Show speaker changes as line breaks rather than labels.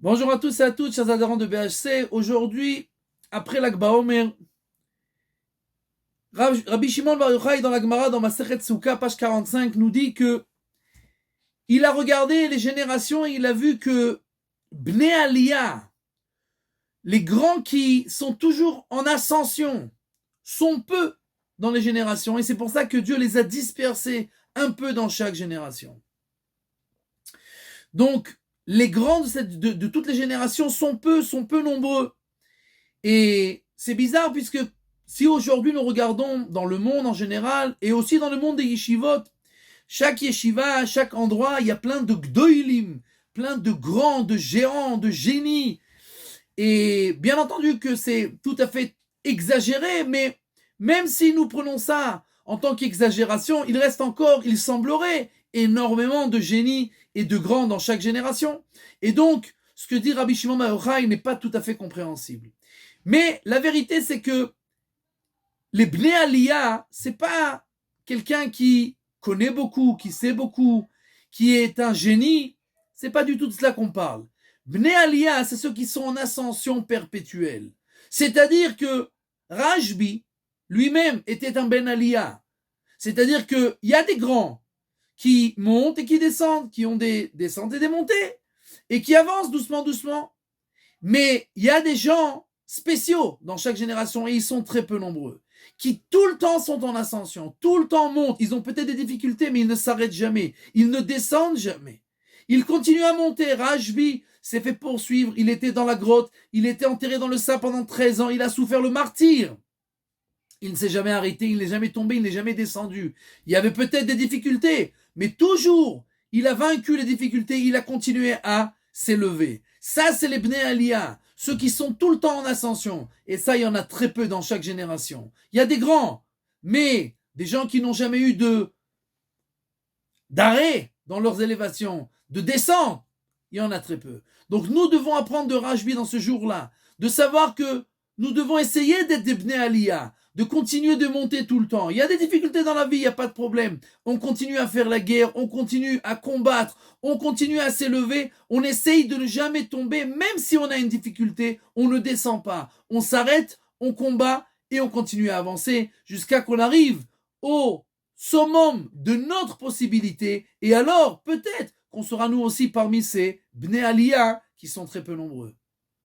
Bonjour à tous et à toutes, chers adhérents de BHC. Aujourd'hui, après l'Ag BaOmer, Rabbi Shimon Bar Yochai dans la Gemara, dans Masechet Souka, page 45, nous dit que il a regardé les générations et il a vu que Bnei Aliyah, les grands qui sont toujours en ascension, sont peu dans les générations. Et c'est pour ça que Dieu les a dispersés un peu dans chaque génération. Donc, les grands de toutes les générations sont peu nombreux. Et c'est bizarre puisque si aujourd'hui nous regardons dans le monde en général et aussi dans le monde des yeshivot, chaque yeshiva, chaque endroit, il y a plein de gdoilim, plein de grands, de géants, de génies. Et bien entendu que c'est tout à fait exagéré, mais même si nous prenons ça en tant qu'exagération, il reste encore, il semblerait, énormément de génies et de grands dans chaque génération. Et donc, ce que dit Rabbi Shimon Bar Yochai n'est pas tout à fait compréhensible. Mais la vérité, c'est que les Bnei Aliyah, c'est pas quelqu'un qui connaît beaucoup, qui sait beaucoup, qui est un génie. C'est pas du tout de cela qu'on parle. Bnei Aliyah, c'est ceux qui sont en ascension perpétuelle. C'est-à-dire que Rajbi, lui-même, était un Ben Aliyah. C'est-à-dire qu'il y a des grands qui montent et qui descendent, qui ont des descentes et des montées, et qui avancent doucement, doucement. Mais il y a des gens spéciaux dans chaque génération, et ils sont très peu nombreux, qui tout le temps sont en ascension, tout le temps montent. Ils ont peut-être des difficultés, mais ils ne s'arrêtent jamais. Ils ne descendent jamais. Ils continuent à monter. Rajbi s'est fait poursuivre. Il était dans la grotte. Il était enterré dans le sable pendant 13 ans. Il a souffert le martyre. Il ne s'est jamais arrêté. Il n'est jamais tombé. Il n'est jamais descendu. Il y avait peut-être des difficultés, mais toujours, il a vaincu les difficultés. Il a continué à s'élever. Ça, c'est les Bnei Aliyah, ceux qui sont tout le temps en ascension. Et ça, il y en a très peu dans chaque génération. Il y a des grands, mais des gens qui n'ont jamais eu d'arrêt dans leurs élévations, de descente, il y en a très peu. Donc nous devons apprendre de Rajbi dans ce jour-là, de savoir que nous devons essayer d'être des Bnei Aliyah, de continuer de monter tout le temps. Il y a des difficultés dans la vie, il n'y a pas de problème. On continue à faire la guerre, on continue à combattre, on continue à s'élever, on essaye de ne jamais tomber, même si on a une difficulté, on ne descend pas. On s'arrête, on combat et on continue à avancer jusqu'à qu'on arrive au summum de notre possibilité. Et alors, peut-être qu'on sera nous aussi parmi ces Bnei Aliyah qui sont très peu nombreux.